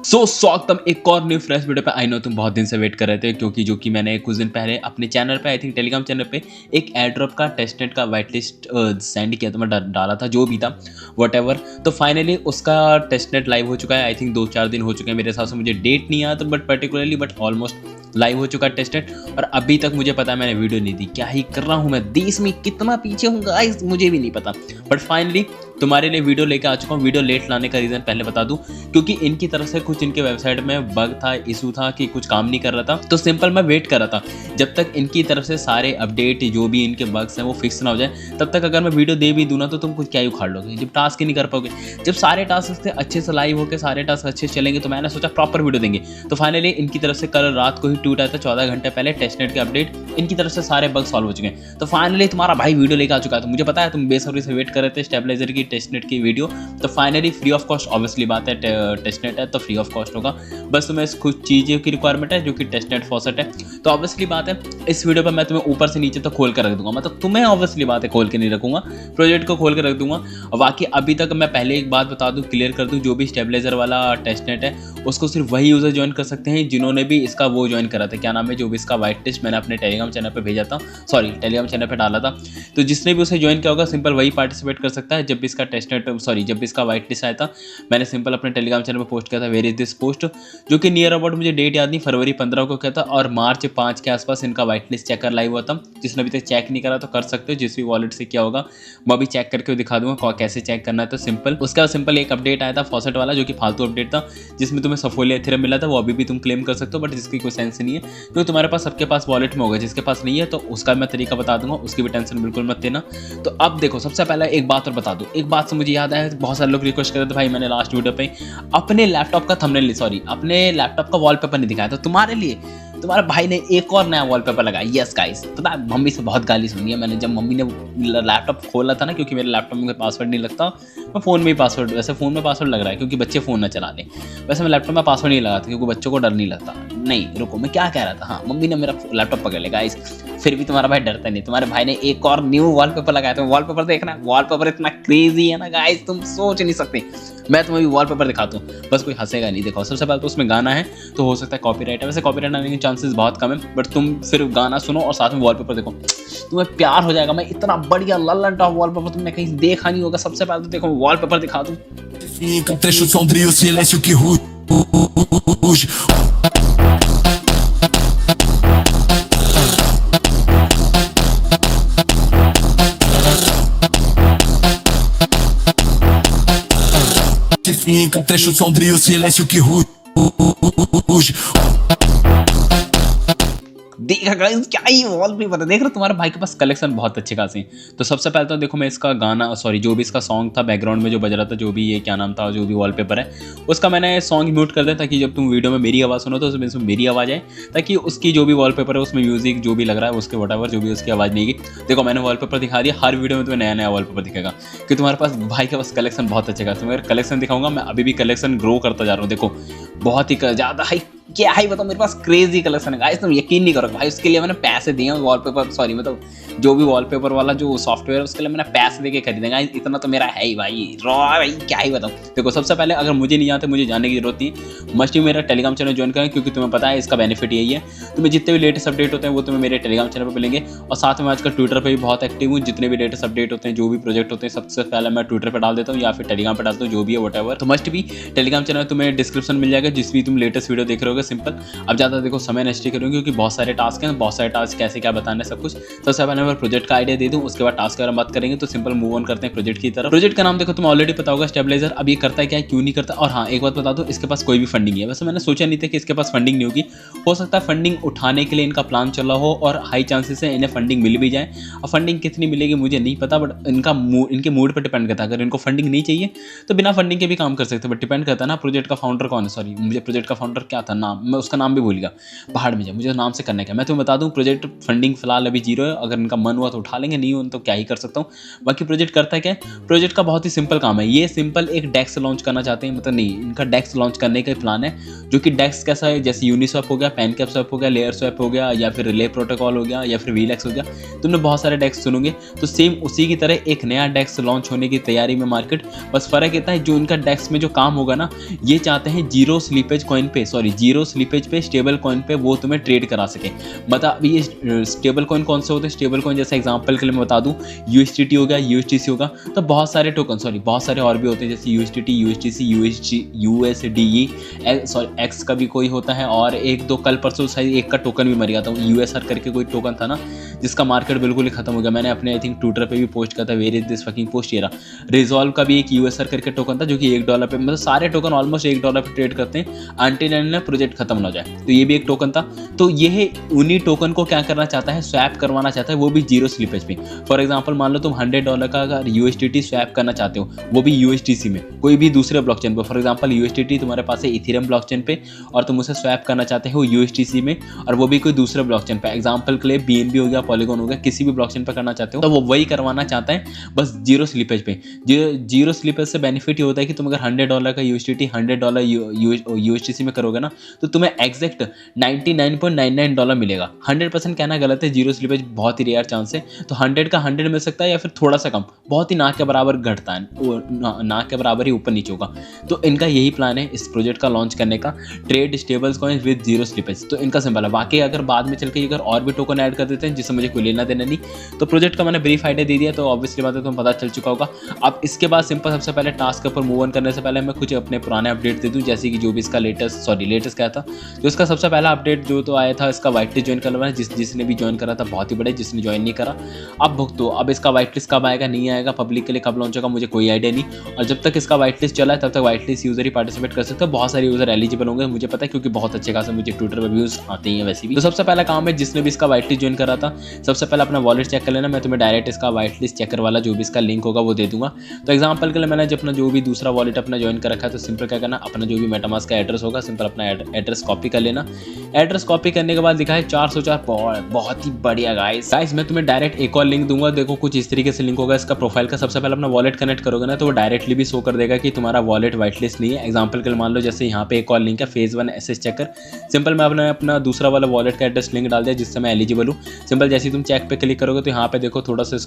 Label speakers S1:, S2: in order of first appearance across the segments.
S1: स्वागतम एक और न्यू फ्रेश वीडियो पे। आई नो तुम बहुत दिन से वेट कर रहे थे क्योंकि जो कि मैंने कुछ दिन पहले अपने चैनल पे आई थिंक टेलीग्राम चैनल पे एक एयर ड्रॉप का टेस्टनेट का वाइट लिस्ट सेंड किया था, मैं डाला था जो भी था वट तो फाइनली उसका टेस्टनेट लाइव हो चुका है। आई थिंक 2-4 दिन हो चुके हैं मेरे हिसाब से, मुझे डेट नहीं आया तो बट ऑलमोस्ट लाइव हो चुका है टेस्टनेट। और अभी तक मुझे पता है मैंने वीडियो नहीं दी, क्या ही कर रहा हूँ मैं, देश में कितना पीछे हूँ गाइस मुझे भी नहीं पता। बट फाइनली तुम्हारे लिए वीडियो लेके आ चुका हूँ। वीडियो लेट लाने का रीज़न पहले बता दूं, क्योंकि इनकी तरफ से कुछ इनके वेबसाइट में बग था, इशू था कि कुछ काम नहीं कर रहा था। तो सिंपल मैं वेट कर रहा था जब तक इनकी तरफ से सारे अपडेट जो भी इनके बग्स हैं वो फिक्स ना हो जाए। तब तक अगर मैं वीडियो दे भी दूँ ना तो तुम कुछ क्या ही उखाड़ लोगे, जब टास्क ही नहीं कर पाओगे। जब सारे टास्क अच्छे से लाइव होकर सारे टास्क अच्छे से चलेंगे तो मैंने सोचा प्रॉपर वीडियो देंगे। तो फाइनली इनकी तरफ से कल रात को ही ट्वीट आया था 14 घंटे पहले, टेस्टनेट के अपडेट इनकी तरफ से सारे बग सॉल्व हो चुके हैं। तो फाइनली तुम्हारा भाई वीडियो लेकर आ चुका है। तो मुझे पता है तुम बेसब्री से वेट कर रहे थे स्टेबलाइजर की टेस्टनेट की वीडियो। तो finally free of cost obviously बात है, टेस्टनेट है तो फ्री ऑफ कॉस्ट होगा। बस तुम्हें कुछ चीज़ों की रिक्वायरमेंट है जो कि टेस्टनेट फॉसेट है। तो ऑब्वियसली बात है इस वीडियो पर मैं तुम्हें ऊपर से नीचे तक खोल कर रख दूंगा, मतलब तुम्हें ऑब्वियसली बात है खोल के नहीं रखूंगा, प्रोजेक्ट को खोल कर रख दूंगा। और बाकी अभी तक मैं पहले एक बात बता दूं, क्लियर कर दूं, जो भी स्टेबलाइजर वाला टेस्टनेट है उसको सिर्फ वही यूज़र ज्वाइन कर सकते हैं जिन्होंने भी इसका वो ज्वाइन करा था, क्या नाम है, जो भी इसका वाइट लिस्ट मैंने अपने टेलीग्राम चैनल पर भेजा था, सॉरी टेलीग्राम चैनल पर डाला था। तो जिसने भी उसे ज्वाइन किया होगा सिंपल वही पार्टिसिपेट कर सकता है। जब भी इसका टेस्टनेट जब भी इसका वाइट लिस्ट आया था मैंने सिंपल अपने टेलीग्राम चैनल पर पोस्ट किया था वेयर इज दिस पोस्ट, जो कि नियर अबाउट मुझे डेट याद नहीं, फरवरी 15 को किया था और मार्च 5 के आसपास इनका वाइट लिस्ट चेकर लाइव हुआ था। जिसने अभी तक चेक नहीं करा तो कर सकते हो, जिस भी वॉलेट से किया होगा मैं अभी चेक करके दिखा दूंगा कैसे चेक करना है। तो सिंपल उसका सिंपल एक अपडेट आया था फॉसेट वाला जो कि फालतू अपडेट था, जिसमें तुम्हें सफोलिया एथेरियम मिला था, वो अभी भी तुम क्लेम कर सकते हो, बट जिसकी कोई सेंस नहीं है क्योंकि तुम्हारे पास सबके पास वॉलेट में होगा। जिसके पास नहीं है तो उसका मैं तरीका बता दूंगा, उसकी भी टेंशन बिल्कुल मत लेना। तो अब देखो सबसे पहले एक बात और बता दूं, एक बात से मुझे याद आया, बहुत सारे लोग रिक्वेस्ट कर रहे थे भाई मैंने लास्ट वीडियो पे अपने लैपटॉप का थंबनेल अपने लैपटॉप का वॉलपेपर नहीं दिखाया, तो तुम्हारे लिए तुम्हारे भाई ने एक और नया वॉलपेपर लगाया। यस गाइस, पता है मम्मी से बहुत गाली सुनी है मैंने, जब मम्मी ने लैपटॉप खोला था ना, क्योंकि मेरे लैपटॉप में पासवर्ड नहीं लगता, मैं फ़ोन में ही पासवर्ड, वैसे फ़ोन में पासवर्ड लग रहा है क्योंकि बच्चे फ़ोन ना चला लें, वैसे मैं लैपटॉप में पासवर्ड नहीं लगाता क्योंकि बच्चों को डर नहीं लगता। नहीं रुको, मैं क्या कह रहा था, हाँ मम्मी ने मेरा लैपटॉप पकड़ लिया गाइस, फिर भी तुम्हारा भाई डरता नहीं। तुम्हारे भाई ने एक और न्यू वॉलपेपर लगाया था, वॉलपेपर देखना, वॉलपेपर इतना क्रेजी है ना गाइस तुम सोच नहीं सकते। मैं तुम्हें भी वॉलपेपर दिखाता हूँ, बस कोई हंसेगा नहीं। देखो सबसे पहले तो उसमें गाना है तो हो सकता है कॉपीराइट है, वैसे कॉपीराइट आने के चांसेस बहुत कम है, बट तुम सिर्फ गाना सुनो और साथ में वॉलपेपर देखो, तुम्हें प्यार हो जाएगा। मैं इतना बढ़िया लल्लन टॉप वॉलपेपर तुमने कहीं देखा नहीं होगा। सबसे पहले तो देखो वॉलपेपर दिखा दूँ,
S2: trecho sombrio, silêncio que ruge. Fica trecho sombrio, silêncio que ruge.
S1: देखा गाइस क्या ही वॉलपेपर है, देख रहे हो तुम्हारे भाई के पास कलेक्शन बहुत अच्छे खासे हैं। तो सबसे पहले तो देखो मैं इसका गाना जो भी इसका सॉन्ग था बैकग्राउंड में जो बज रहा था, जो भी ये क्या नाम था, जो भी वॉलपेपर है उसका मैंने सॉन्ग म्यूट कर दिया ताकि जब तुम वीडियो में मेरी आवाज़ सुनो तो उसमें मेरी आवाज़ आए, ताकि उसकी जो भी वॉलपेपर है उसमें म्यूजिक जो भी लग रहा है उसके वटएवर जो भी उसकी आवाज़ नहीं गई। देखो मैंने वॉलपेपर दिखा दिया, हर वीडियो में तुम्हें नया नया वॉलपेपर दिखेगा कि तुम्हारे पास भाई के पास कलेक्शन बहुत अच्छे खासे। तुम्हें कलेक्शन दिखाऊंगा, मैं अभी भी कलेक्शन ग्रो करता जा रहा हूँ। देखो बहुत ही ज़्यादा हाई क्या है बताओ, मेरे पास क्रेजी कलेक्शन है गाइस, तुम यकीन नहीं करोगे भाई। उसके लिए मैंने पैसे दिए हैं, वॉलपेपर मतलब जो भी वॉलपेपर वाला जो सॉफ्टवेयर है उसके लिए मैंने पैसे देके खरीदे गाइस, इतना तो मेरा है ही भाई, रॉ भाई क्या ही बताऊँ। देखो सबसे पहले अगर मुझे नहीं जानते, मुझे जानने की जरूरत नहीं, मस्ट ही मेरा टेलीग्राम चैनल ज्वाइन करें क्योंकि तुम्हें पता है इसका बेनिफिट यही है, तुम्हें जितने भी लेटेस्ट अपडेट होते हैं वो तुम्हें मेरे टेलीग्राम चैनल पर मिलेंगे। और साथ में आजकल ट्विटर पर भी बहुत एक्टिव हूँ, जितने भी लेटेस्ट अपडेट होते हैं जो भी प्रोजेक्ट होते हैं सबसे पहले मैं ट्विटर पर डाल देता हूँ या फिर टेलीग्राम पर डालता हूँ, जो भी है वटएवर। तो मस्ट भी टेलीग्राम चैनल तुम्हें डिस्क्रिप्शन मिल जाएगा, जिस भी तुम लेटेस्ट वीडियो देख रहे होगे। सिंपल अब ज़्यादा देखो समय नष्ट करूँगी क्योंकि बहुत सारे टास्क हैं, बहुत सारे टास्क कैसे क्या बताना है सब कुछ। सबसे पहले मैं प्रोजेक्ट का आइडिया दे दूँ, उसके बाद टास्क की बात करेंगे। तो सिंपल मूव ऑन करते हैं प्रोजेक्ट की तरफ। प्रोजेक्ट का नाम देखो तुम ऑलरेडी पता होगा स्टेबलाइजर। अब ये करता है क्या है, क्यों नहीं करता, और हाँ एक बात बता दो, इसके पास कोई भी फंडिंग है। वैसे मैंने सोचा नहीं था कि इसके पास फंडिंग नहीं होगी, हो सकता है फंडिंग उठाने के लिए इनका प्लान चल रहा हो और हाई चांसेस है इन्हें फंडिंग मिल भी जाए। और फंडिंग कितनी मिलेगी मुझे नहीं पता, बट इनके मूड पर डिपेंड करता है। अगर इनको फंडिंग नहीं चाहिए तो बिना फंडिंग के भी काम कर सकते हैं, बट डिपेंड करता है ना प्रोजेक्ट का फाउंडर कौन है। सॉरी मुझे प्रोजेक्ट का फाउंडर क्या था नाम, मैं उसका नाम भी भूल गया, पहाड़ में जाए, मुझे नाम से करना है क्या। मैं तुम्हें बता दूं प्रोजेक्ट फंडिंग फिलहाल अभी जीरो है, अगर इनका मन हुआ तो उठा लेंगे, नहीं हो तो क्या ही कर सकता हूँ। बाकी प्रोजेक्ट करता है क्या है, प्रोजेक्ट का बहुत ही सिंपल काम है, ये सिंपल एक डेक्स लॉन्च करना चाहते हैं, मतलब नहीं, इनका डेक्स लॉन्च करने का प्लान है, जो कि डेक्स कैसा है, जैसे यूनिस्वैप हो गया, पैनकैप स्वैप हो गया, लेयर स्वैप हो गया, या फिर रिले प्रोटोकॉल हो गया, या फिर वीलैक्स हो गया, तुमने बहुत सारे डेक्स सुनोगे, तो सेम उसी की तरह एक नया डेक्स लॉन्च होने की तैयारी में मार्केट। बस फर्क इतना है, जो इनका डेक्स में जो काम होगा ना, ये चाहते हैं जीरो स्लीपेज कॉइन पे, जीरो स्लीपेज पे, स्टेबल कॉइन पे वो तुम्हें ट्रेड करा सके। बता अभी ये स्टेबल कॉइन कौन से होते हैं, स्टेबल कॉइन जैसे एग्जांपल के लिए मैं बता दूं, यूएसटीटी हो गया, यूएसटीसी होगा, तो बहुत सारे टोकन, बहुत सारे और भी होते हैं, जैसे यूएसटीटी, यूएसटीसी, यूएसडीई, एक्स का भी कोई होता है, और एक दो कल परसों शायद एक का टोकन भी मर गया था, यूएसआर करके कोई टोकन था ना, जिसका मार्केट बिल्कुल ही खत्म हो गया। मैंने अपने आई थिंक ट्विटर पे भी पोस्ट किया था, where is this fucking post, ये रहा। रिजॉल्व का भी एक यूएसआर करके टोकन था, जो कि $1 पे, मतलब सारे टोकन ऑलमोस्ट $1 पे ट्रेड करते हैं अनटिल एंड प्रोजेक्ट खत्म ना हो जाए। तो ये भी एक टोकन था। तो ये उन्हीं टोकन को क्या करना चाहता है, स्वैप करवाना चाहता है, वो भी जीरो स्लीपेज पे। फॉर एग्जांपल मान लो तुम $100 का अगर यूएसडीटी स्वैप करना चाहते हो, वो भी यूएसडीसी में, कोई भी दूसरे ब्लॉकचेन पर। फॉर एग्जांपल यूएसडीटी तुम्हारे पास है इथेरियम ब्लॉकचेन पे, और तुम उसे स्वैप करना चाहते हो यूएसडीसी में, और वो भी कोई दूसरे ब्लॉकचेन पे, एग्जांपल के लिए बीएनबी हो गया, पॉलीगॉन हो गया, किसी भी ब्लॉकचेन पर करना चाहते हो, तो वो वही करवाना चाहता है, बस जीरो स्लीपेज पे। जीरो स्लीपेज से बेनिफिट ये होता है कि तुम अगर $100 का यूएसडीटी $100 यूएसडीसी में करोगे ना, तो तुम्हें एग्जैक्ट $99.99 मिलेगा। 100% कहना गलत है, जीरो स्लीपेज बहुत ही रेयर चांस है, तो 100 का 100 मिल सकता है, या फिर थोड़ा सा कम, बहुत ही ना के बराबर घटता है, ना के बराबर ही ऊपर नीचे होगा। तो इनका यही प्लान है इस प्रोजेक्ट का लॉन्च करने का, trade stables coin with zero slippage. तो इनका सिंपल है। बाकी अगर बाद में चल के अगर और भी टोकन ऐड कर देते हैं, जिससे मुझे कोई लेना देना नहीं, तो प्रोजेक्ट का मैंने ब्रीफ आइडिया दे दिया, तो ऑब्वियसली बात है तुम्हें पता चल चुका होगा। अब इसके बाद सिंपल सबसे पहले टास्क के ऊपर मूव ऑन करने से पहले मैं कुछ अपने पुराने अपडेट दे दूं, जैसे कि जो भी इसका लेटेस्ट क्या था, तो इसका सबसे पहला अपडेट जो तो आया था, इसका वाइट लिस्ट ज्वाइन करना है, जिसने भी ज्वाइन करा था बहुत ही बड़े, जिसने ज्वाइन नहीं करा अब भुगतो। अब इसका वाइट लिस्ट कब आएगा, नहीं आएगा, पब्लिक के लिए कब लॉन्च होगा, मुझे कोई आइडिया नहीं, और जब तक इसका वाइट लिस्ट चला है तब तक वाइट लिस्ट यूजर ही पार्टिसिपेट कर सकते हैं। बहुत सारे यूजर एलिजिबल होंगे, मुझे पता है, क्योंकि बहुत अच्छे खासे मुझे ट्विटर पर व्यूज आते हैं वैसे भी। तो सबसे पहला काम है, जिसने भी इसका वाइट लिस्ट ज्वाइन करा था, सबसे पहले अपना वॉलेट चेक कर लेना। मैं तुम्हें डायरेक्ट इसका वाइट लिस्ट चेकर वाला जो भी इसका लिंक होगा वो दे दूंगा। तो एग्जांपल के लिए मैंने अपना जो भी दूसरा वॉलेट अपना ज्वाइन कर रखा है, तो सिंपल क्या करना, अपना जो भी मेटामास्क का एड्रेस होगा, सिंपल अपना एड्रेस कॉपी कर लेना। एड्रेस कॉपी करने के बाद लिखा है 404, बहुत ही बढ़िया गाइस। मैं तुम्हें डायरेक्ट एक और लिंक दूंगा, देखो कुछ इस तरीके से लिंक होगा इसका प्रोफाइल का। सबसे पहले अपना वॉलेट कनेक्ट करोगे ना, तो वो डायरेक्टली भी शो कर देगा कि तुम्हारा वॉलेट वाइट लिस्ट नहीं है। एग्जांपल के लिए मान लो जैसे यहाँ पे एक और लिंक है, फेज 1 एसएस चेकर। सिंपल मैं अपना दूसरा वाला वॉलेट का एड्रेस लिंक डाल दिया, जिससे मैं एलिजिबल हूँ। सिंपल जैसे तुम चेक पे क्लिक करोगे, तो यहाँ पे देखो थोड़ा सा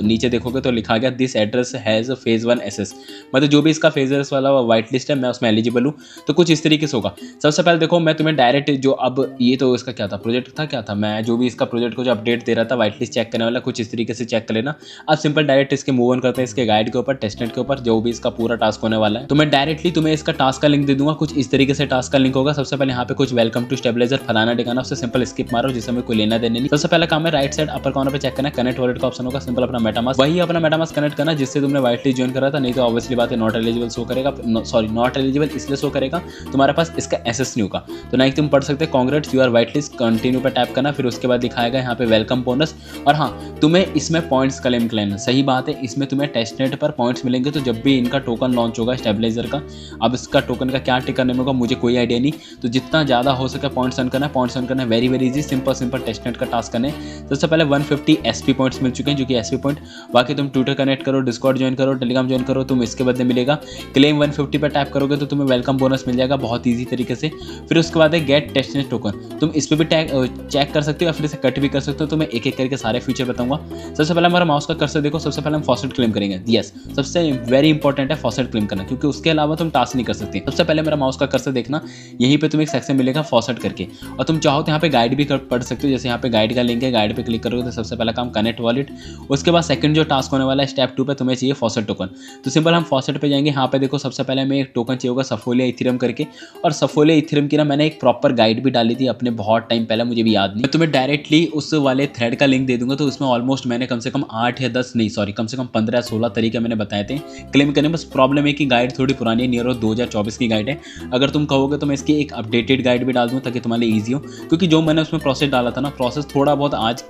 S1: नीचे देखोगे तो लिखा गया this address has phase 1 SS, मतलब जो भी इसका फेज वाला वाइट लिस्ट है मैं उसमें एलिजिबल हूँ। तो कुछ इस तरीके से होगा। सबसे पहले देखो मैं तुम्हें डायरेक्ट जो अब ये तो इसका क्या था, प्रोजेक्ट था, क्या था, मैं जो भी इसका प्रोजेक्ट को जो अपडेट दे रहा था वाइट लिस्ट चेक करने वाला, कुछ इस तरीके से चेक कर लेना। अब सिंपल डायरेक्ट इसके मूव ऑन करते हैं, इसके गाइड के ऊपर, टेस्टनेट के ऊपर, जो भी इसका पूरा टास्क होने वाला है। तो मैं डायरेक्टली तुम्हें इसका टास्क का लिंक दे दूंगा। कुछ इस तरीके से टास्क का लिंक होगा। सबसे पहले यहाँ पे कुछ वेलकम टू स्टेबलाइजर फलाना ठिकाना, उससे सिंपल स्किप मारो, जिससे हमें कोई लेना देना नहीं। सबसे पहला काम है राइट साइड अपर कॉर्नर पे चेक करना, कनेक्ट वॉलेट का ऑप्शन होगा, सिंपल अपना मेटामास्क, वही अपना मेटामास्क कनेक्ट करना जिससे तुमने वाइट लिस्ट ज्वाइन करा था। नहीं तो ऑब्वियसली बात है नॉट एलिजिबल शो करेगा, नॉट एलिजिबल इसलिए शो करेगा तुम्हारे पास इसका एसएस नहीं होगा। तो ना तुम पढ़ सकते congrats you are white list, continue पे टैप करना, फिर उसके बाद दिखाएगा यहाँ पे वेलकम बोनस। और हाँ, तुम्हें इसमें पॉइंट्स क्लेम करना, सही बात है, इसमें तुम्हें टेस्टनेट पर पॉइंट्स मिलेंगे। तो जब भी इनका टोकन लॉन्च होगा स्टेबलाइजर का, अब इसका टोकन का क्या टिक करने में होगा मुझे कोई आइडिया नहीं। तो जितना ज़्यादा हो सके पॉइंट्स अर्न करना, पॉइंट्स अर्न करना वेरी इजी, सिंपल टेस्टनेट का टास्क करने। सबसे पहले 150 एसपी पॉइंट्स मिल चुके हैं, जो कि एसपी पॉइंट। बाकी तुम ट्विटर कनेक्ट करो, डिस्कॉर्ड ज्वाइन करो, टेलीग्राम ज्वाइन करो, तुम इसके बदले मिलेगा। क्लेम 150 पर टैप करोगे तो तुम्हें वेलकम बोनस मिल जाएगा बहुत ईजी तरीके से। फिर उसके बाद है गेट टेस्टनेट टोकन, तुम इस पर भी चेक कर सकते हो या फिर इसे कट भी कर सकते हो। तो मैं एक एक करके सारे फीचर बताऊंगा। सबसे पहले हमारा माउस का कर्सर देखो, सबसे पहले हम फॉसेट क्लेम करेंगे। यस, सबसे वेरी इंपॉर्टेंट है फॉसेट क्लेम करना, क्योंकि उसके अलावा तुम टास्क नहीं कर सकते। सबसे पहले मेरा माउस का कर्सर देखना, यहीं पे तुम्हें एक सेक्शन मिलेगा फॉसेट करके, और तुम चाहो तो यहाँ पे गाइड भी पढ़ सकते हो। जैसे यहाँ पे गाइड का लिंक है, गाइड पे क्लिक करोगे तो सबसे पहला काम कनेक्ट वॉलेट। उसके बाद सेकंड जो टास्क होने वाला है स्टेप 2 पे तुम्हें चाहिए फॉसेट टोकन। तो सिंपल हम फॉसेट पे जाएंगे। यहाँ पे देखो सबसे पहले हमें एक टोकन चाहिए होगा सफोलिया इथेरियम करके, और सफोलिया इथेरियम की ना मैंने एक प्रॉपर गाइड भी डाली थी अपने बहुत टाइम पहले, मुझे भी याद नहीं। मैं तुम्हें डायरेक्टली उस वाले थ्रेड का लिंक दे दूंगा। तो उसमें ऑलमोस्ट मैंने कम से कम 8 या 10 नहीं सॉरी कम से कम 15 या 16 तरीके मैंने बताए थे क्लेम करने। बस प्रॉब्लम है कि गाइड थोड़ी पुरानी है, नियर 2024 की गाइड है। अगर तुम कहोगे तो मैं इसकी एक अपडेटेड गाइड भी डाल दूँ ताकि तुम्हारे लिए ईजी हो, क्योंकि जो मैंने उसमें प्रोसेस डाला था ना, प्रोसेस थोड़ा बहुत आज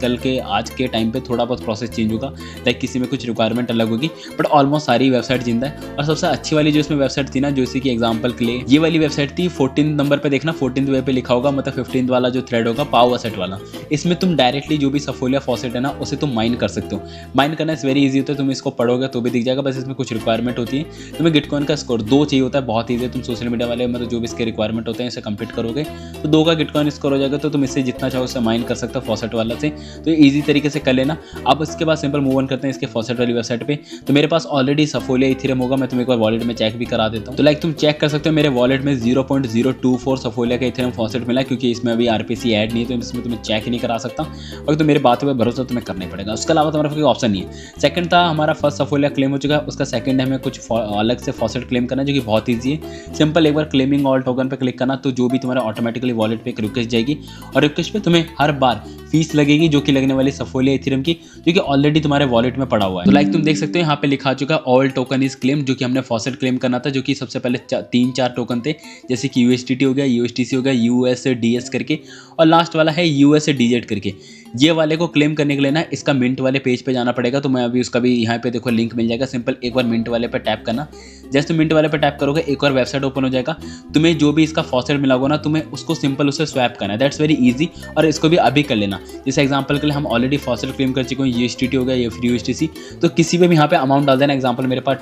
S1: के टाइम पे थोड़ा बहुत प्रोसेस चेंज होगा, लाइक किसी में कुछ रिक्वायरमेंट अलग होगी, बट ऑलमोस्ट सारी वेबसाइट जिंदा है। और सबसे अच्छी वाली जो इसमें वेबसाइट थी ना, जैसे कि एग्जांपल के लिए ये वाली वेबसाइट थी 14 नंबर पे देखना 14th वे पे लिखा होगा, मतलब 15th वाला जो थ्रेड होगा पाव असेट वाला, इसमें तुम डायरेक्टली जो भी सफोलिया फॉसेट है ना उसे तुम माइन कर सकते हो। माइन करना इस वेरी इजी होता है, तुम इसको पढ़ोगे तो भी दिख जाएगा, बस इसमें कुछ रिक्वायरमेंट होती है। तुम्हें गिटकॉइन का स्कोर 2 चाहिए होता है, बहुत ईजी है। तुम सोशल मीडिया वाले मतलब जो भी इसके रिक्वायरमेंट होते हैं इसे कंप्लीट करोगे तो 2 का गिटकॉइन स्कोर हो जाएगा, तो तुम इससे जितना चाहो उससे माइन कर सकते हो फॉसेट वाला से। तो ईजी तरीके से कर लेना। अब इसके बाद सिंपल मूव ऑन करते हैं इसके फॉसेट वाली वेबसाइट पे। तो मेरे पास ऑलरेडी सफोलिया इथेरियम होगा, मैं तुम्हें एक बार वॉलेट में चेक भी करा देता हूँ। तो लाइक तुम चेक कर सकते हो मेरे वॉलेट में 0.024 सफोलिया का इथेरियम फॉसेट मिला, क्योंकि इसमें अभी आरपीसी ऐड नहीं है, तो इसमें तुम्हें चेक ही नहीं करा सकता। और तो मेरे बातों पर भरोसा तुम्हें करना ही पड़ेगा, उसके अलावा तुम्हारा कोई ऑप्शन नहीं है। सेकंड था हमारा फर्स्ट सफोलिया क्लेम हो चुका है, उसका सेकंड है हमें कुछ अलग से फॉसेट क्लेम करना है, जो कि बहुत ईजी है। सिंपल एक बार क्लेमिंग ऑल टोकन पे क्लिक करना, तो जो भी तुम्हारा ऑटोमेटिकली वॉलेट पे एक रिक्वेस्ट जाएगी, और रिक्वेस्ट पे तुम्हें हर बार फीस लगेगी, जो कि लगने वाली सफोलिया इथेरियम की, जो कि ऑलरेडी तुम्हारे वॉलेट में पड़ा हुआ है। तो लाइक तुम देख सकते हो यहाँ पे लिखा चुका है ऑल टोकन इज क्लेम, जो कि हमने फॉसेट क्लेम करना था, जो कि सबसे पहले 3-4 टोकन थे, जैसे कि USDT हो गया, USDC हो गया, USDS करके, और लास्ट वाला है USDZ करके। ये वाले को क्लेम करने के लिए ना इसका मिंट वाले पेज पे जाना पड़ेगा। तो मैं अभी उसका भी यहाँ पे देखो लिंक मिल जाएगा, सिंपल एक बार मिंट वाले पे टैप करना। जैसे तुम मिंट वाले पे टैप करोगे एक और वेबसाइट ओपन हो जाएगा, तुम्हें जो भी इसका फॉसेट मिला होगा ना तुम्हें उसको सिंपल उसे स्वैप करना है। दैट्स वेरी इजी, और इसको भी अभी कर लेना। जैसे एग्जांपल के लिए हम ऑलरेडी फॉसेट क्लेम कर चुके हैं, USDT हो गया या फिर USDC, तो किसी पे भी यहाँ पे अमाउंट डाल देना। एग्जाम्पल मेरे पास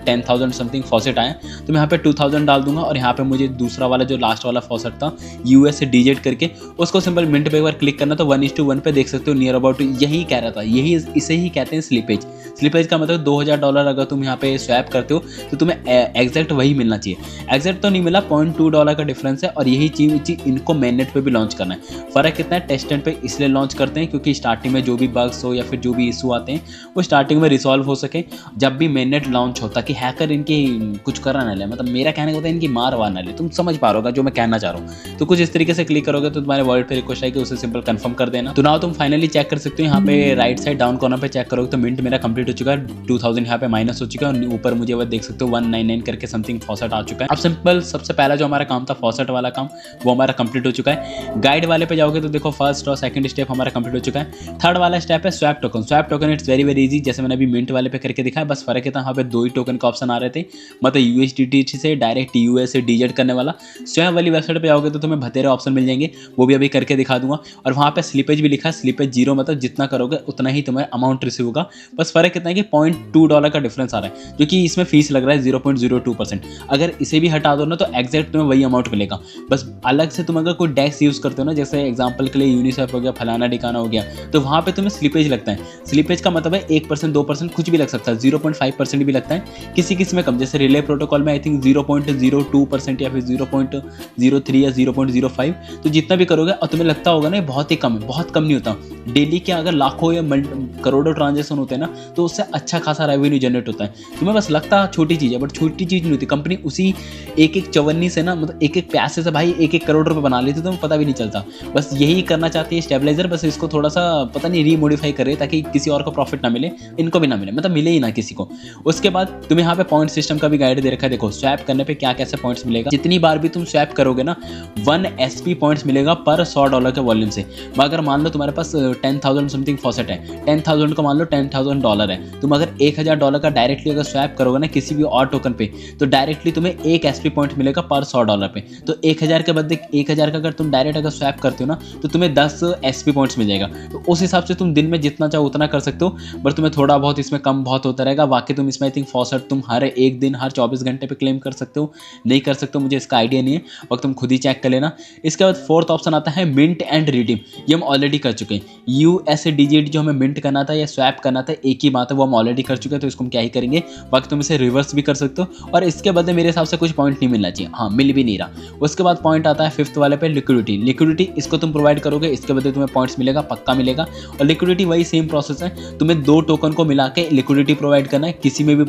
S1: 10,000 समथिंग फॉसेट आए, तो मैं यहाँ पे 2,000 डाल दूंगा, और यहाँ पे मुझे दूसरा वाला जो लास्ट वाला फॉसेट था USDZ करके, उसको सिंपल मिंट पे एक बार क्लिक करना। तो 1:1 पे देख सकते हो नियर अबाउट यही कह रहा था, यही इसे ही कहते हैं स्लिपेज। स्लिपेज का मतलब $2,000 अगर तुम यहाँ पे स्वैप करते हो तो तुम्हें एग्जैक्ट वही मिलना चाहिए। एग्जैक्ट तो नहीं मिला, $0.2 का डिफरेंस है, और यही चीज़ इनको मेननेट पे भी लॉन्च करना है। फ़र्क कितना है, टेस्टनेट पे इसलिए लॉन्च करते हैं क्योंकि स्टार्टिंग में जो भी बग्स हो या फिर जो भी इशू आते हैं वो स्टार्टिंग में रिसॉल्व हो सके जब भी मेननेट लॉन्च होता, कि हैकर इनकी कुछ करा ना ले, मतलब मेरा कहने का होता है इनकी मार वार ना ले। तुम समझ पा रहे हो जो मैं कहना चाह रहा हूँ। तो कुछ इस तरीके से क्लिक करोगे तो तुम्हारे वॉलेट पे रिक्वेस्ट आएगी, उसे सिंपल कंफर्म कर देना। तो नाउ तुम फाइनली चेक कर सकते हो, यहाँ पे राइट साइड डाउन कॉर्नर पे चेक करोगे तो मिंट मेरा कंप्लीट हो चुका है, 2000 यहाँ पे माइनस हो चुका है, और ऊपर मुझे वो देख सकते हो 199 करके समथिंग फॉसेट आ चुका है। अब सिंपल सबसे पहला जो हमारा काम था फॉसेट वाला काम, वो हमारा कंप्लीट हो चुका है। गाइड वाले पे जाओगे तो देखो फर्स्ट और सेकंड स्टेप हमारा कंप्लीट हो चुका है। थर्ड वाला स्टेप है swap token. Swap token it's very very easy, जैसे मैंने अभी मिंट वाले पे करके दिखाया, बस फर्क था यहाँ पे 2 ही टोकन का ऑप्शन आ रहे थे, मतलब USDT से डायरेक्ट USDZ करने वाला। स्वैप वाली वेबसाइट पे आओगे तो तुम्हें बतेरे ऑप्शन मिल जाएंगे, वो भी अभी करके दिखा दूंगा। और वहाँ पे स्लिपेज भी लिखा है, स्लिपेज 0 मतलब जितना करोगे उतना ही तुम्हें अमाउंट रिसीव होगा। बस फर्क कितना है कि $0.2 का डिफरेंस आ रहा है, जो कि इसमें फीस लग रहा है 0.02%। अगर इसे भी हटा दो ना तो एग्जैक्ट तुम्हें वही अमाउंट मिलेगा। बस अलग से तुम अगर कोई डैक्स यूज़ करते हो ना, जैसे एग्जांपल के लिए यूनिसेफ हो गया, फलाना ठिकाना हो गया, तो वहाँ पे तुम्हें स्लिपेज लगता है। स्लिपेज का मतलब है 1%, 2% कुछ भी लग सकता है, 0.5% भी लगता है, किसी में कम। जैसे रिले प्रोटोकॉल में आई थिंक 0.02% या फिर 0.03 या 0.05, तो जितना भी करोगे और तुम्हें लगता होगा ना बहुत ही कम है, बहुत कम नहीं होता। डेली के अगर लाखों या करोड़ों ट्रांजेक्शन होते हैं ना तो उससे अच्छा खासा रेवेन्यू जनरेट होता है। तुम्हें बस लगता है छोटी चीज़ है, बट छोटी चीज़ नहीं होती। कंपनी उसी एक चवन्नी से ना, मतलब एक पैसे से भाई 1 करोड़ रुपए बना लेती, तो पता भी नहीं चलता। बस यही करना चाहती है स्टेबलाइजर, बस इसको थोड़ा सा पता नहीं रीमोडिफाई करे ताकि किसी और को प्रॉफिट ना मिले, इनको भी ना मिले, मतलब मिले ही ना किसी को। उसके बाद तुम्हें यहाँ पे पॉइंट सिस्टम का भी गाइड दे रखा है। देखो स्वैप करने पे क्या कैसे पॉइंट्स मिलेगा, जितनी बार भी तुम स्वैप करोगे ना 1 SP पॉइंट्स मिलेगा पर $100 के वॉल्यूम से। अगर मान लो तुम्हारे पास 10,000 समथिंग फॉसेट है, 10,000 को मान लो $10,000 है, तुम अगर $1,000 का डायरेक्टली अगर स्वैप करोगे ना किसी भी और टोकन पे, तो डायरेक्टली तुम्हें 1 SP पॉइंट मिलेगा पर $100 पे। तो 1,000 के बदले 1,000 का अगर तुम डायरेक्ट अगर स्वैप करते हो ना तो तुम्हें 10 SP पॉइंट्स मिल जाएगा। तो उस हिसाब से तुम दिन में जितना चाहो उतना कर सकते हो, बट तुम्हें थोड़ा बहुत इसमें कम बहुत होता रहेगा। बाकी तुम इसमें आई थिंक फॉसेट तुम हर एक दिन हर 24 घंटे पे क्लेम कर सकते हो, नहीं कर सकते हो मुझे इसका आइडिया नहीं है, वक्त तुम खुद ही चेक कर लेना। इसके बाद फोर्थ ऑप्शन आता है मिंट एंड रिडीम, ये हम ऑलरेडी कर चुके हैं। USDZ जो हमें मिंट करना था या स्वैप करना था, एक ही बात है, वो हम ऑलरेडी कर चुके हैं, तो इसको हम क्या ही करेंगे। बाकी तुम इसे रिवर्स भी कर सकते हो, और इसके बदले मेरे हिसाब से कुछ पॉइंट नहीं मिलना चाहिए, हाँ मिल भी नहीं रहा। उसके बाद पॉइंट आता है 5th वाले पे लिक्विडिटी। लिक्विडिटी इसको तुम प्रोवाइड करोगे, इसके बदले तुम्हें पॉइंट्स मिलेगा, पक्का मिलेगा। और लिक्विडिटी वही सेम प्रोसेस है, तुम्हें 2 टोकन को मिला के लिक्विडिटी प्रोवाइड करना है किसी में भी।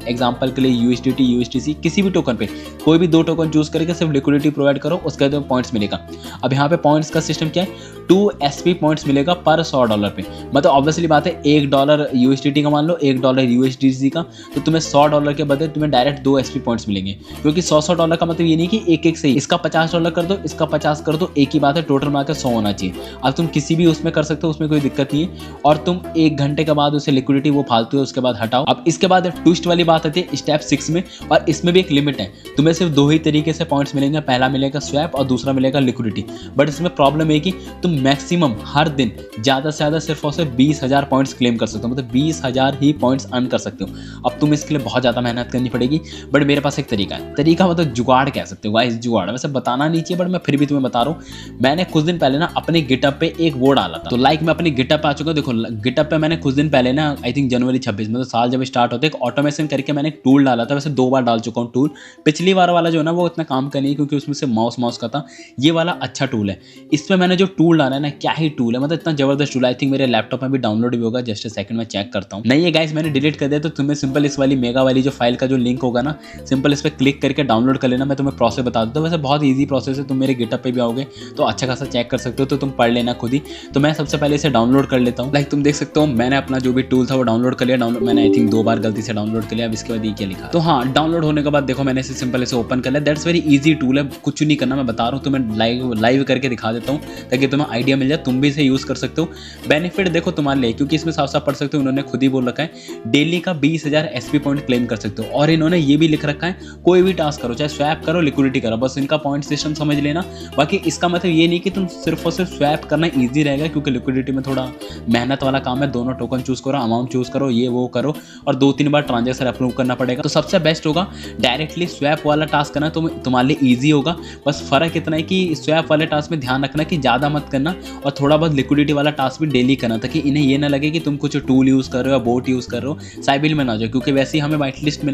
S1: एग्जाम्पल के लिए USDT USDC किसी भी टोकन पे कोई भी 2 टोकन चूज करके सिर्फ लिक्विडिटी प्रोवाइड करो, उसके बाद पॉइंट्स मिलेगा। अब यहाँ पे पॉइंट्स का सिस्टम क्या है, 2 SP पॉइंट्स पॉइंट्स मिलेगा पर $100 पे। मतलब ऑब्वियसली बात है $1 USDT का मान लो, $1 USDC का, तो तुम्हें $100 के बदले तुम्हें डायरेक्ट 2 SP पॉइंट्स मिलेंगे। क्योंकि $100 का मतलब ये नहीं कि एक से ही इसका $50 कर दो, इसका 50 कर दो, एक ही बात है, टोटल मिलाकर 100 होना चाहिए। अब तुम किसी भी उसमें कर सकते हो, उसमें कोई दिक्कत नहीं है। और तुम 1 घंटे के बाद उसे लिक्विडिटी वो फालतू है उसके बाद हटाओ। अब इसके बाद ट्विस्ट वाली बात आती है स्टेप 6 में, और इसमें भी एक लिमिट है। तुम्हें सिर्फ 2 ही तरीके से पॉइंट्स मिलेंगे, पहला मिलेगा स्वैप और दूसरा मिलेगा लिक्विडिटी। बट इसमें प्रॉब्लम है कि तुम मैक्सिमम हर दिन ज़्यादा से ज़्यादा सिर्फ और सिर्फ 20,000 पॉइंट्स क्लेम कर सकते हो, मतलब 20,000 ही पॉइंट्स अर्न कर सकते हो। अब तुम इसके लिए बहुत ज़्यादा मेहनत करनी पड़ेगी, बट मेरे पास एक तरीका है। तरीका मतलब जुगाड़ कह सकते हो गाइस, जुगाड़ वैसे बताना नहीं चाहिए बट मैं फिर भी तुम्हें बता रहा हूँ। मैंने कुछ दिन पहले ना अपने गिटअप पे एक वो डाला था, तो लाइक मैं अपने गिटअप पे आ चुका हूँ। देखो गिटअप पे मैंने कुछ दिन पहले ना आई थिंक जनवरी 26 मतलब साल जब स्टार्ट होते एक ऑटोमेशन करके मैंने एक टूल डाला था। वैसे 2 बार डाल चुका हूँ टूल। पिछली बार वाला जो है ना वो इतना काम का नहीं है क्योंकि उसमें से माउस का था। ये वाला अच्छा टूल है। इसमें मैंने जो टूल डाला है ना, क्या ही टूल है, मतलब इतना जबरदस्त टूल है। आई थिंक मेरे लैपटॉप में भी डाउनलोड भी होगा, जस्ट सेकंड में चेक करता हूँ। नहीं है गाइस, मैंने डिलीट कर दिया, तो तुम्हें सिंपल इस वाली मेगा वाली जो फाइल का जो लिंक होगा ना, सिंपल इस पर क्लिक करके डाउनलोड कर लेना। मैं तुम्हें प्रोसेस बता देता हूँ, वैसे बहुत ईजी प्रोसेस है। तुम मेरे गिटअप पे भी आओगे तो अच्छा खासा चेक कर सकते हो, तो तुम पढ़ लेना खुद ही। तो मैं सबसे पहले इसे डाउनलोड कर लेता हूँ। लाइक तुम देख सकते हो मैंने अपना जो भी टूल था वो डाउनलोड कर लिया। डाउनलोड मैंने आई थिंक 2 बार गलती से डाउनलोड कर लिया। अब इसके बाद ये क्या लिखा, तो हाँ डाउनलोड होने के बाद देखो मैंने इसे सिंपल इसे ओपन कर लिया। दैट्स वेरी ईजी टूल है, कुछ नहीं करना, मैं बता रहा हूँ तुम्हें लाइव करके दिखा देता हूँ ताकि तुम्हें आइडिया मिल जाए, तुम भी इसे यूज़ कर सकते हो। बेनिफिट देखो तुम्हारे लिए, क्योंकि इसमें साफ साफ पढ़ सकते हो, उन्होंने खुद ही बोल रखा है डेली का 20,000 SP पॉइंट क्लेम कर सकते हो। और इन्होंने ये भी लिख रखा है कोई भी टास्क करो, चाहे स्वैप करो लिक्विडिटी करो, बस इनका पॉइंट सिस्टम समझ लेना। बाकी इसका मतलब ये नहीं कि तुम सिर्फ और सिर्फ स्वैप करना ईजी रहेगा, क्योंकि लिक्विडिटी में थोड़ा मेहनत वाला काम है। दोनों टोकन चूज करो, अमाउंट चूज करो, ये वो करो, और 2-3 बार ट्रांजेक्शन अप्रूव करना पड़ेगा। तो सबसे बेस्ट होगा डायरेक्टली स्वैप वाला टास्क करना, तो तुम्हारे लिए ईजी होगा। बस फर्क इतना है कि स्वैप वाले टास्क में ध्यान रखना कि ज़्यादा मत करना, और थोड़ा बहुत लिक्विडिटी वाला टास्क भी डेली करना, ताकि इन्हें ये ना लगे कि तुम कुछ टूल यूज़ कर रहे हो या बोट यूज़ कर रहे हो, साइबिल में ना जाओ। क्योंकि वैसे ही हमें वेट लिस्ट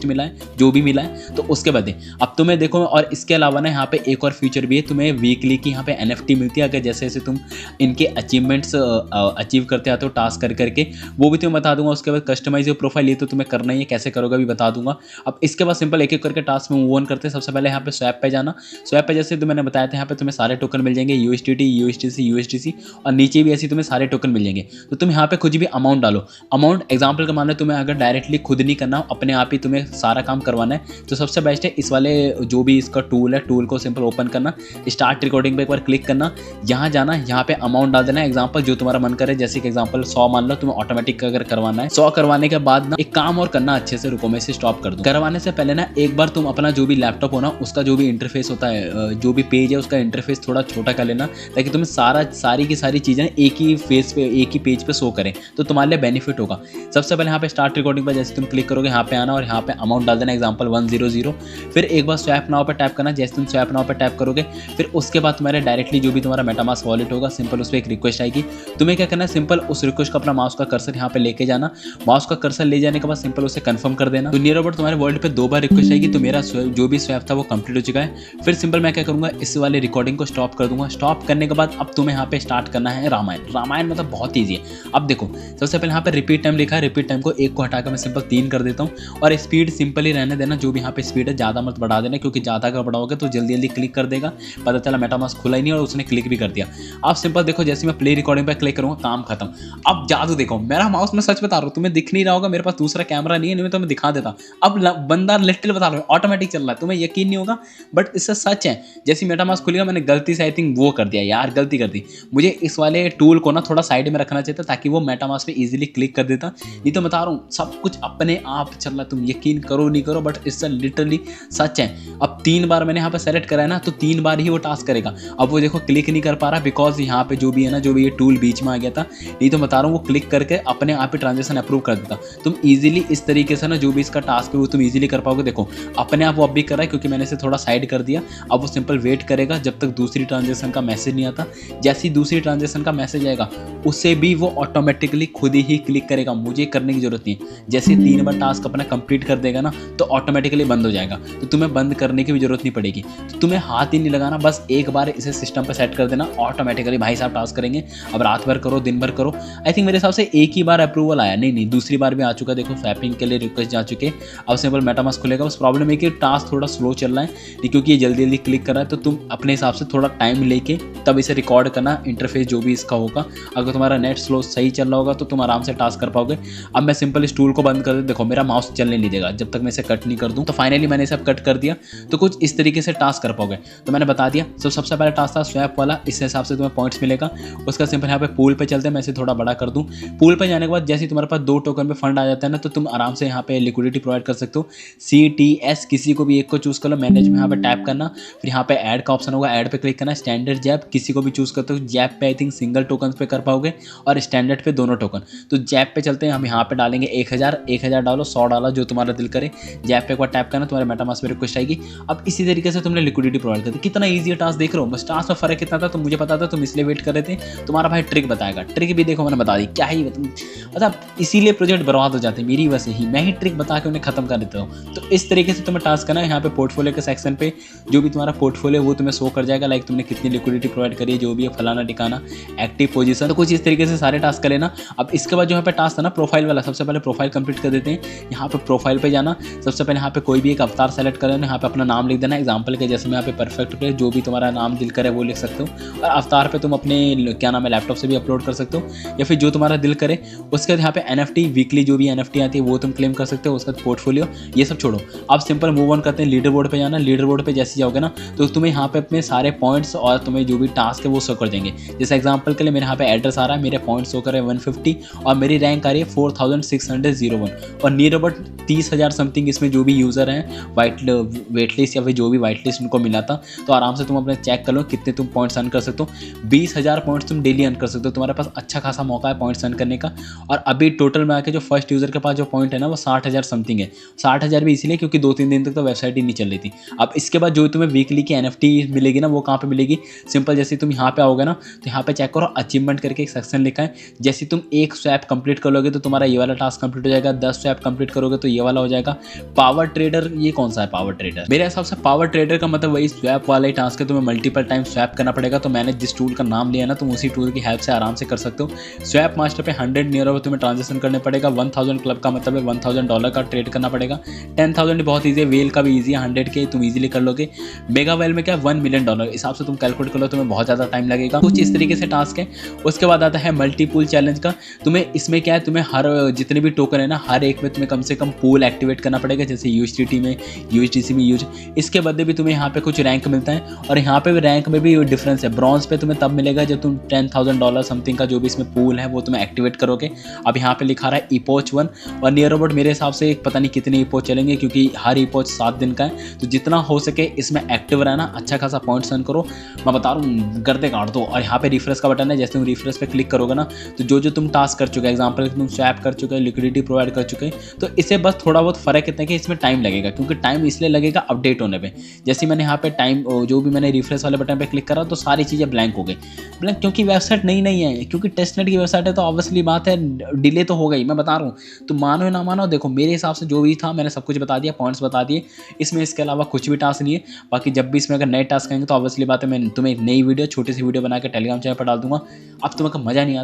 S1: मिला है जो भी मिला है, तो उसके बाद अब तुम्हें देखो। और इसके अलावा ना यहाँ पे एक और फीचर भी है, तुम्हें वीकली की यहाँ पे NFT मिलती है। अगर जैसे जैसे तुम इनके अचीवमेंट्स अचीव करते आते हो टास्क कर करके, वो भी तुम्हें बता दूंगा। उसके बाद कस्टमाइज योर प्रोफाइल, ये तो तुम्हें करना ही है, कैसे करोगे भी बता दूंगा। अब इसके बाद सिंपल एक एक करके टास्क में मूव ऑन करते हैं। सबसे पहले यहाँ पे स्वैप पे जाना। स्वैप पे जैसे तो मैंने बताया था, यहाँ पे तुम्हें सारे टोकन मिल जाएंगे, USDC, और नीचे भी ऐसे तुम्हें सारे टोकन मिल जाएंगे। तो तुम यहाँ पे कुछ भी अमाउंट डालो। अमाउंट एग्जाम्पल का मामला तुम्हें अगर डायरेक्टली खुद नहीं करना, अपने आप ही तुम्हें सारा काम करवाना है, तो सबसे बेस्ट है इस वाले जो भी इसका टूल है, टूल को सिंपल ओपन करना, स्टार्ट रिकॉर्डिंग पे एक बार क्लिक करना, यहाँ जाना, यहाँ पे अमाउंट डाल देना। एग्जाम्पल जो तुम्हारा मन करे, जैसे कि एग्जाम्पल 100 मान लो तुम्हें ऑटोमेटिक अगर करवाना है। 100 करवाने के बाद ना एक काम और करना अच्छे से, रुको मैं इसे स्टॉप कर दूं। करवाने से पहले ना एक बार तुम अपना जो भी लैपटॉप हो ना, उसका जो भी इंटरफेस होता है, जो भी पेज है, उसका इंटरफेस थोड़ा छोटा कर लेना, ताकि तुम्हें सारी की सारी चीज़ें एक ही फेस पे, एक ही पेज पे शो करें, तो तुम्हारे लिए बेनिफिट होगा। सबसे पहले यहाँ पे स्टार्ट रिकॉर्डिंग पर जैसे तुम क्लिक करोगे, यहाँ पे आना और यहाँ पे अमाउंट डाल देना, एग्जाम्पल 100। फिर एक बार स्वैप नाउ पे टैप करना। जैसे तुम स्वैप नाउ पे टैप करोगे, फिर उसके बाद तुम्हारे डायरेक्टली जो भी तुम्हारा मेटामास्क वॉलेट होगा, सिंपल उस पर एक रिक्वेस्ट आएगी। तुम्हें क्या करना है, सिंपल उस रिक्वेस्ट को अपना माउस का कर्सर यहाँ पे लेके जाना। माउस का कर्सर ले जाने के बाद सिंपल उसे कंफर्म कर देना। तो नियर अबाउट तुम्हारे वर्ल्ड पे 2 बार रिक्वेस्ट आएगी, तो मेरा जो भी स्वैप था वो कंप्लीट हो चुका है। फिर सिंपल मैं क्या करूँगा, इस वाले रिकॉर्डिंग को स्टॉप कर दूंगा। स्टॉप करने के बाद अब तुम्हें यहाँ पे स्टार्ट करना है रामायण मतलब बहुत ईजी है। अब देखो सबसे पहले यहाँ पे रिपीट टाइम लिखा है, रिपीट टाइम को 1 को हटाकर मैं सिंपल 3 कर देता हूँ। और स्पीड सिंपल ही रहने देना, जो भी यहाँ पे स्पीड है, ज़्यादा मत बढ़ा देना, क्योंकि ज़्यादा का बढ़ाओगे तो जल्दी क्लिक कर देगा। पता चला मेटामास्क खुला ही नहीं और उसने क्लिक भी कर दिया। आप सिंपल देखो, जैसे मैं प्ले रिकॉर्डिंग पे क्लिक करूँगा, काम खत्म। अब जादू देखो, मेरा माउस में सच बता रहा हूँ, तुम्हें दिख नहीं रहा होगा, मेरे पास दूसरा कैमरा नहीं है, नहीं मैं तुम्हें दिखा देता। अब बंदा लिटिल बता रहा हूँ, ऑटोमेटिक चल रहा है, तुम्हें यकीन नहीं होगा बट इससे सच है। जैसे मेटामास्क खुलेगा, मैंने गलती से आई थिंक वो कर दिया यार, गलती कर दी। मुझे इस वाले टूल को ना थोड़ा साइड में रखना चाहिए था, ताकि वो मेटामास्क पे इजीली क्लिक कर देता। नहीं तो बता रहा हूँ सब कुछ अपने आप चल रहा है, तुम यकीन करो नहीं करो बट इससे लिटरली सच है। अब 3 बार मैंने यहाँ पे सेलेक्ट करा है ना, तो 3 बार ही वो टास्क करेगा। अब वो देखो क्लिक नहीं कर पा रहा, बिकॉज यहाँ पे जो भी है ना, जो भी ये टूल बीच में आ गया था। नहीं तो बता रहा हूँ वो क्लिक करके अपने आप ही ट्रांजेक्शन अप्रूव कर देता। तुम इजीली इस तरीके से ना, जो भी इसका टास्क है वो तुम इजीली कर पाओगे। देखो अपने आप वो अब भी कर रहा है, क्योंकि मैंने इसे थोड़ा साइड कर दिया। अब वो सिंपल वेट करेगा जब तक दूसरी ट्रांजेक्शन का मैसेज नहीं आता। जैसे ही दूसरी ट्रांजेक्शन का मैसेज आएगा, उससे भी वो ऑटोमेटिकली खुद ही क्लिक करेगा, मुझे करने की जरूरत नहीं है। जैसे 3 बार टास्क अपना कंप्लीट कर देगा ना, तो ऑटोमेटिकली बंद हो जाएगा। तो तुम्हें बंद करने की की भी जरूरत नहीं पड़ेगी। तो तुम्हें हाथ ही नहीं लगाना, बस एक बार इसे सिस्टम पर सेट कर देना, ऑटोमेटिकली भाई साहब टास्क करेंगे। अब रात भर करो, दिन भर करो। आई थिंक मेरे हिसाब से एक ही बार अप्रूवल आया, नहीं दूसरी बार भी आ चुका। देखो स्वैपिंग के लिए रिक्वेस्ट जा चुके। अब सिंपल मेटामास्क खुलेगा। बस प्रॉब्लम है कि टास्क थोड़ा स्लो चल रहा है, क्योंकि ये जल्दी जल्दी क्लिक कर रहा है। तो तुम अपने हिसाब से थोड़ा टाइम लेके तब इसे रिकॉर्ड करना, इंटरफेस जो भी इसका होगा। अगर तुम्हारा नेट स्लो सही चल रहा होगा तो तुम आराम से टास्क कर पाओगे। अब मैं सिंपल इस टूल को बंद कर दे, देखो मेरा माउस चलने नहीं देगा जब तक मैं इसे कट नहीं कर दूं। तो फाइनली मैंने इसे कट कर दिया। तो कुछ इस तरीके से टास्क कर पाओगे। तो मैंने बता दिया। सबसे पहला टास्क था स्वैप वाला, इस हिसाब से तुम्हें पॉइंट्स मिलेगा। उसका सिंपल यहाँ पे पूल पे चलते हैं, मैं इसे थोड़ा बड़ा कर दूं। पूल पे जाने के बाद जैसे तुम्हारे पास 2 टोकन पे फंड आ जाता है ना, तो तुम आराम से यहाँ पे लिक्विडिटी प्रोवाइड कर सकते हो। CTS किसी को भी एक को चूज कर लो, मैनेज में यहाँ पे टैप करना, फिर यहाँ पे ऐड का ऑप्शन होगा, ऐड पे क्लिक करना। स्टैंडर्ड जैप किसी को भी चूज करते हो, जैप पे आई थिंक सिंगल टोकन पे कर पाओगे और स्टैंडर्ड पे दोनों टोकन। तो जैप पे चलते हैं, हम यहाँ पे डालेंगे 1000 डालो, 100 डालो, जो तुम्हारा दिल करे। जैप पे एक बार टैप करना, तुम्हारे मेटामास्क में रिक्वेस्ट आएगी। अब इसी तरीके से तुमने लिक्विडिटी प्रोवाइड कर दी। कितना ईजी टास्क देख रहे हो। बस टास्क में फर्क कितना था तो मुझे पता था, तुम इसलिए वेट कर रहे थे। तुम्हारा भाई ट्रिक बताएगा, ट्रिक भी देखो मैंने बता दी। क्या ही मतलब इसीलिए प्रोजेक्ट बर्बाद हो जाते हैं मेरी वजह से ही, मैं ही ट्रिक बता के उन्हें खत्म कर देता हूँ। तो इस तरीके से तुम्हें टास्क करना है। यहाँ पे पोर्टफोलियो के सेक्शन पे जो भी तुम्हारा पोर्टफोलियो वो तुम्हें शो कर जाएगा, लाइक तुमने कितनी लिक्विडिटी प्रोवाइड करी है, जो भी है फलाना ठिकाना, एक्टिव पोजीशन। तो कुछ इस तरीके से सारे टास्क कर लेना। अब इसके बाद जो यहाँ पे टास्क है ना प्रोफाइल वाला, सबसे पहले प्रोफाइल कंप्लीट कर देते हैं। यहाँ पे प्रोफाइल पे जाना, सबसे पहले यहाँ पे कोई भी एक अवतार सेलेक्ट कर लेना, यहाँ पे अपना नाम लिख देना। एग्जाम्पल के जैसे मैं यहाँ पे परफेक्ट पे जो भी तुम्हारा नाम दिल करे वो लिख सकते हो। और अवतार पे तुम अपने क्या नाम है लैपटॉप से भी अपलोड कर सकते हो, या फिर जो तुम्हारा दिल करे। उसके बाद यहाँ पे NFT वीकली जो भी NFT आती है वो तुम क्लेम कर सकते हो। उसके बाद पोर्टफोलियो ये सब छोड़ो, अब सिंपल मूव ऑन करते हैं। लीडर बोर्ड पे जाना, लीडर बोर्ड पे जैसे जाओगे ना तो तुम्हें यहाँ पे अपने सारे पॉइंट्स और तुम्हें जो भी टास्क है वो शो कर देंगे। जैसे एग्जांपल के लिए मेरे यहाँ पे एड्रेस आ रहा है, मेरे पॉइंट्स शो कर रहे हैं 150 और मेरी रैंक आ रही है 4601 और नियर अबाउट 30,000 समथिंग इसमें जो भी यूज़र हैं वेट लिस्ट या फिर जो भी वाइट लिस्ट उनको मिला था। तो आराम से तुम अपने चेक कर लो कितने तुम पॉइंट्स अर्न कर सकते हो। 20,000 पॉइंट्स तुम डेली अर्न कर सकते हो। तुम्हारे पास अच्छा खासा मौका है पॉइंट्स अर्न करने का। और अभी टोटल में आके जो फर्स्ट यूज़र के पास जो पॉइंट है ना वो 60,000 समथिंग है। 60,000 भी इसलिए क्योंकि 2-3 दिन तक तो वेबसाइट ही नहीं चल रही थी। अब इसके बाद जो तुम्हें वीकली की NFT मिलेगी ना वो कहाँ पे मिलेगी, सिंपल जैसे तुम यहाँ पे आओगे ना तो यहाँ पे चेक करो अचीवमेंट करके एक सेक्शन लिखा है। जैसे तुम एक स्वैप कंप्लीट कर लोगे तो तुम्हारा ये वाला टास्क कंप्लीट हो जाएगा। 10 स्वैप कंप्लीट करोगे तो ये वाला हो जाएगा। पावर ट्रेडर, ये कौन सा है पावर ट्रेडर? मेरे हिसाब से पावर ट्रेडर का मतलब वही स्वैप वाला ही टास्क है, तुम्हें मल्टीपल टाइम स्वैप करना पड़ेगा। तो मैंने जिस टूल का नाम लिया ना तुम उसी टूल की हेल्प से आराम से कर सकते हो। स्वैप मास्टर पे 100 नियर अबाउट तुम्हें ट्रांजेक्शन करने पड़ेगा। 1000 क्लब का मतलब है $1000 का ट्रेड करना पड़ेगा। 10,000 बहुत ईजी है, वेल का भी ईजी है, 100 के तुम ईजिली कर लोगे। मेगा वेल में क्या $1 मिलियन हिसाब से तुम कैलकुलेट कर लो, तुम्हें बहुत ज़्यादा टाइम लगेगा। कुछ इस तरीके से टास्क है। उसके बाद आता है मल्टीपूल चैलेंज का। तुम्हें इसमें क्या है, तुम्हें हर जितने भी टोकन है ना हर एक में तुम्हें कम से कम पूल एक्टिवेट करना पड़ेगा। जैसे USDT में, USDC में यूज। इसके बदले भी तुम्हें यहाँ पे कुछ रैंक मिलता है और यहाँ पे भी रैंक में भी डिफरेंस है। ब्रॉन्ज पे तुम्हें तब मिलेगा जब तुम $10,000 समथिंग का जो भी इसमें पूल है वो तुम्हें एक्टिवेट करोगे। अब यहाँ पे लिखा रहा है इपोच 1 और नियर अबाउट मेरे हिसाब से पता नहीं कितने इपोच चलेंगे क्योंकि हर इपोच 7 दिन का है। तो जितना हो सके इसमें एक्टिव रहना, अच्छा खासा पॉइंट्स अर्न करो। मैं बता रहा हूँ गर्दे काट दो। और यहाँ पे रिफ्रेश का बटन है, जैसे तुम रिफ्रेश पे क्लिक करोगे ना तो जो तुम टास्क कर चुके, एग्जाम्पल तुम स्वैप कर चुके, लिक्विडिटी प्रोवाइड कर चुके, तो इससे बस थोड़ा बहुत फर्क इतना है कि इसमें टाइम लगेगा। क्योंकि टाइम इसलिए लगेगा अपडेट होने पे। जैसे मैंने यहाँ पे टाइम जो भी मैंने रिफ्रेश वाले बटन पे क्लिक करा तो सारी चीज़ें ब्लैंक हो गई। ब्लैंक क्योंकि वेबसाइट नई है, क्योंकि टेस्टनेट की वेबसाइट है तो ऑब्वियसली बात है डिले तो हो गई। मैं बता रहा हूँ तुम मानो या ना मानो, देखो मेरे हिसाब से जो भी था मैंने सब कुछ बता दिया, पॉइंट्स बता दिए। इसमें इसके अलावा कुछ भी टास्क नहीं है। बाकी जब भी इसमें अगर नए टास्क आएंगे तो ऑब्वियसली बात है मैं तुम्हें एक नई वीडियो, छोटी सी वीडियो बना के टेलीग्राम चैनल पर डाल दूंगा। अब तुम्हें अगर मज़ा नहीं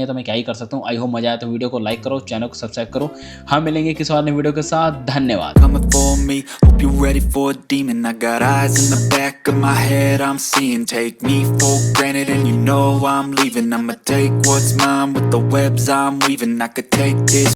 S1: आता मैं क्या ही कर सकता हूँ। आई होप मज़ा आया तो वीडियो को लाइक करो, चैनल को सब्सक्राइब करो। हम मिलेंगे किसी और नई वीडियो के साथ। धन्यवाद।
S2: Coming for me, hope you're ready for a demon. I got eyes in the back of my head, I'm seeing. Take me for granted and you know I'm leaving. I'ma take what's mine with the webs I'm weaving. I could take this